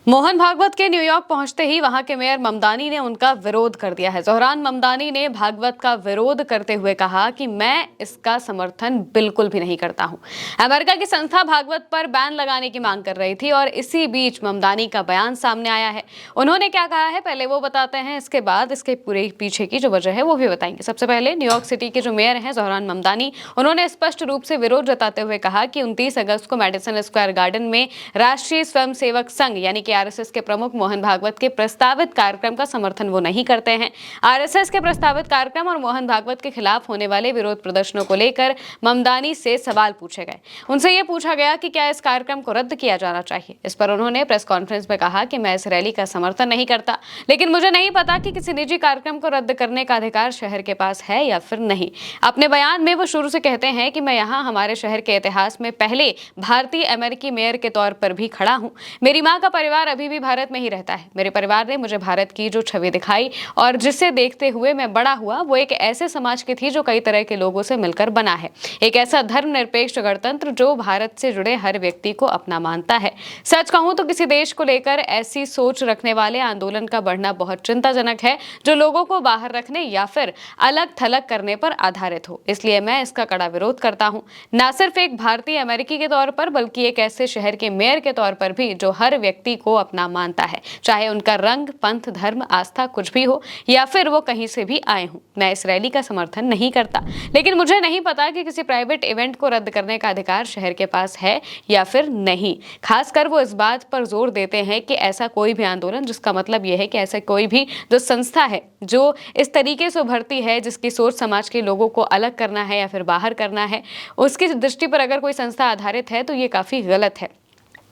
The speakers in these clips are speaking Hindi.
मोहन भागवत के न्यूयॉर्क पहुंचते ही वहां के मेयर ममदानी ने उनका विरोध कर दिया है। जोहरान ममदानी ने भागवत का विरोध करते हुए कहा कि मैं इसका समर्थन बिल्कुल भी नहीं करता हूं। अमेरिका की संस्था भागवत पर बैन लगाने की मांग कर रही थी और इसी बीच ममदानी का बयान सामने आया है। उन्होंने क्या कहा है पहले वो बताते हैं, इसके बाद इसके पूरे पीछे की जो वजह है वो भी बताएंगे। सबसे पहले न्यूयॉर्क सिटी के जो मेयर हैं जोहरान ममदानी, उन्होंने स्पष्ट रूप से विरोध जताते हुए कहा कि 29 अगस्त को मैडिसन स्क्वायर गार्डन में राष्ट्रीय स्वयंसेवक संघ यानी कि आरएसएस के प्रमुख मोहन भागवत के प्रस्तावित कार्यक्रम का समर्थन वो नहीं करते हैं। आरएसएस के प्रस्तावित कार्यक्रम और मोहन भागवत के खिलाफ होने वाले विरोध प्रदर्शनों को लेकर ममदानी से सवाल पूछे गए। उनसे ये पूछा गया कि क्या इस कार्यक्रम को रद्द किया जाना चाहिए। इस पर उन्होंने प्रेस कॉन्फ्रेंस में कहा कि मैं इस रैली का समर्थन नहीं करता, लेकिन मुझे नहीं पता कि किसी निजी कार्यक्रम को रद्द करने का अधिकार शहर के पास है या फिर नहीं। अपने बयान में वो शुरू से कहते हैं कि मैं यहाँ हमारे शहर के इतिहास में पहले भारतीय अमेरिकी मेयर के तौर पर भी खड़ा हूँ। मेरी माँ का परिवार अभी भी भारत में ही रहता है। मेरे परिवार ने मुझे भारत की जो छवि दिखाई और जिसे देखते हुए मैं बड़ा हुआ, वो एक ऐसे समाज की थी जो कई तरह के लोगों से मिलकर बना है। एक ऐसा धर्मनिरपेक्ष गणतंत्र जो भारत से जुड़े हर व्यक्ति को अपना मानता है। सच कहूं तो किसी देश को लेकर ऐसी सोच रखने वाले आंदोलन का बढ़ना बहुत चिंताजनक है जो लोगों को बाहर रखने या फिर अलग थलग करने पर आधारित हो। इसलिए मैं इसका कड़ा विरोध करता हूं, न सिर्फ एक भारतीय अमेरिकी के तौर पर बल्कि एक ऐसे शहर के मेयर के तौर पर भी जो हर व्यक्ति को अपना मानता है, चाहे उनका रंग, पंथ, धर्म, आस्था कुछ भी हो या फिर वो कहीं से भी आए हों। मैं इस रैली का समर्थन नहीं करता, लेकिन मुझे नहीं पता कि किसी प्राइवेट इवेंट को रद्द करने का अधिकार शहर के पास है या फिर नहीं। खासकर वो इस बात पर जोर देते हैं कि ऐसा कोई भी आंदोलन, जिसका मतलब यह है कि ऐसा कोई भी जो संस्था है जो इस तरीके से उभरती है, जिसकी सोच समाज के लोगों को अलग करना है या फिर बाहर करना है, उसकी दृष्टि पर अगर कोई संस्था आधारित है तो ये काफी गलत है।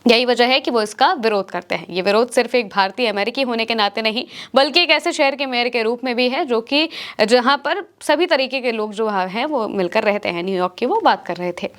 यही वजह है कि वो इसका विरोध करते हैं। ये विरोध सिर्फ एक भारतीय अमेरिकी होने के नाते नहीं, बल्कि एक ऐसे शहर के मेयर के रूप में भी है जो कि जहां पर सभी तरीके के लोग जो हैं वो मिलकर रहते हैं। न्यूयॉर्क की वो बात कर रहे थे।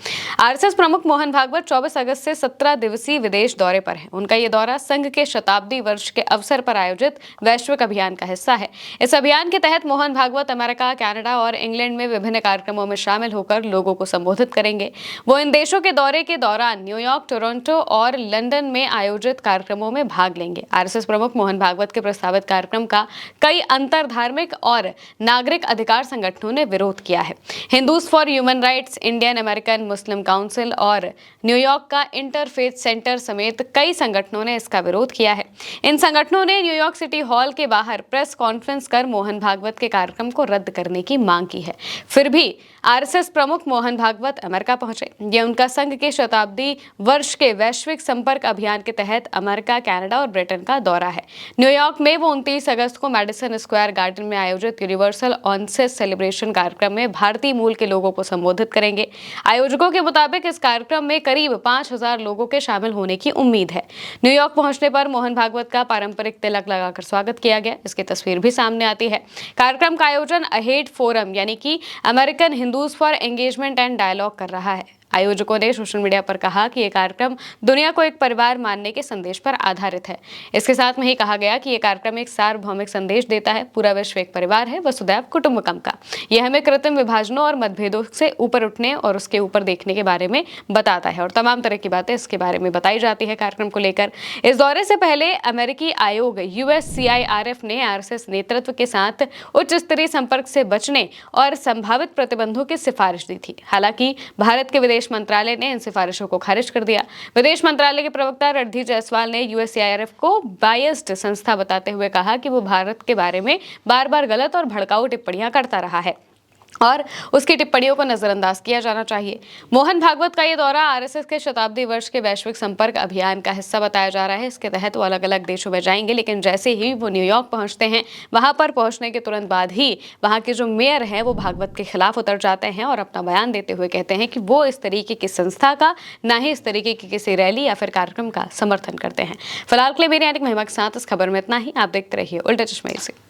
आरएसएस प्रमुख मोहन भागवत 24 अगस्त से 17 दिवसीय विदेश दौरे पर है। उनका ये दौरा संघ के शताब्दी वर्ष के अवसर पर आयोजित वैश्विक अभियान का हिस्सा है। इस अभियान के तहत मोहन भागवत अमेरिका, कनाडा और इंग्लैंड में विभिन्न कार्यक्रमों में शामिल होकर लोगों को संबोधित करेंगे। वो इन देशों के दौरे के दौरान न्यूयॉर्क, टोरंटो और लंदन में आयोजित कार्यक्रमों में भाग लेंगे। आरएसएस प्रमुख मोहन भागवत के प्रस्तावित कार्यक्रम का कई अंतर धार्मिक और नागरिक अधिकार संगठनों ने विरोध किया है। Hindus for human rights, Indian American Muslim council और न्यूयॉर्क का इंटरफेथ सेंटर समेत कई संगठनों ने इसका विरोध किया है। इन संगठनों ने न्यूयॉर्क सिटी हॉल के बाहर प्रेस कॉन्फ्रेंस कर मोहन भागवत के कार्यक्रम को रद्द करने की मांग की है। फिर भी आरएसएस प्रमुख मोहन भागवत अमेरिका पहुंचे। यह उनका संघ के शताब्दी वर्ष के वैश्विक संपर्क अभियान के तहत अमेरिका, कनाडा और ब्रिटेन का दौरा है। न्यूयॉर्क में वो 29 अगस्त को मैडिसन स्क्वायर गार्डन में आयोजित यूनिवर्सल ऑनसेस सेलिब्रेशन कार्यक्रम में भारतीय मूल के लोगों को संबोधित करेंगे। आयोजकों के मुताबिक इस कार्यक्रम में करीब 5000 लोगों के शामिल होने की उम्मीद है। न्यूयॉर्क पहुंचने पर मोहन भागवत का पारंपरिक तिलक लगाकर स्वागत किया गया। इसकी तस्वीर भी सामने आती है। कार्यक्रम का आयोजन अहेड फोरम यानी कि American Hindus for engagement and dialogue कर रहा है। आयोजकों ने सोशल मीडिया पर कहा कि यह कार्यक्रम दुनिया को एक परिवार मानने के संदेश पर आधारित है। इसके साथ में ही कहा गया कि यह कार्यक्रम एक सार्वभौमिक संदेश देता है। पूरा विश्व एक परिवार है, वसुधैव कुटुंबकम का। यह हमें कृत्रिम विभाजनों और मतभेदों से ऊपर उठने और उसके ऊपर देखने के बारे में बताता है और तमाम तरह की बातें इसके बारे में बताई जाती है कार्यक्रम को लेकर। इस दौरे से पहले अमेरिकी आयोग USCIRF ने आरएसएस नेतृत्व के साथ उच्च स्तरीय संपर्क से बचने और संभावित प्रतिबंधों की सिफारिश दी थी। हालांकि भारत के विदेश मंत्रालय ने इन सिफारिशों को खारिज कर दिया। विदेश मंत्रालय के प्रवक्ता रणधीर जायसवाल ने USCIRF को बायस्ड संस्था बताते हुए कहा कि वो भारत के बारे में बार-बार गलत और भड़काऊ टिप्पणियां करता रहा है और उसकी टिप्पणियों को नजरअंदाज किया जाना चाहिए। मोहन भागवत का ये दौरा आरएसएस के शताब्दी वर्ष के वैश्विक संपर्क अभियान का हिस्सा बताया जा रहा है। इसके तहत वो अलग अलग देशों में जाएंगे, लेकिन जैसे ही वो न्यूयॉर्क पहुंचते हैं, वहां पर पहुंचने के तुरंत बाद ही वहां के जो मेयर हैं वो भागवत के खिलाफ उतर जाते हैं और अपना बयान देते हुए कहते हैं कि वो इस तरीके की संस्था का, ना ही इस तरीके की किसी रैली या फिर कार्यक्रम का समर्थन करते हैं। फिलहाल के लिए मेरी महिमा के साथ इस खबर में इतना ही। आप देखते रहिए उल्टा चश्मा।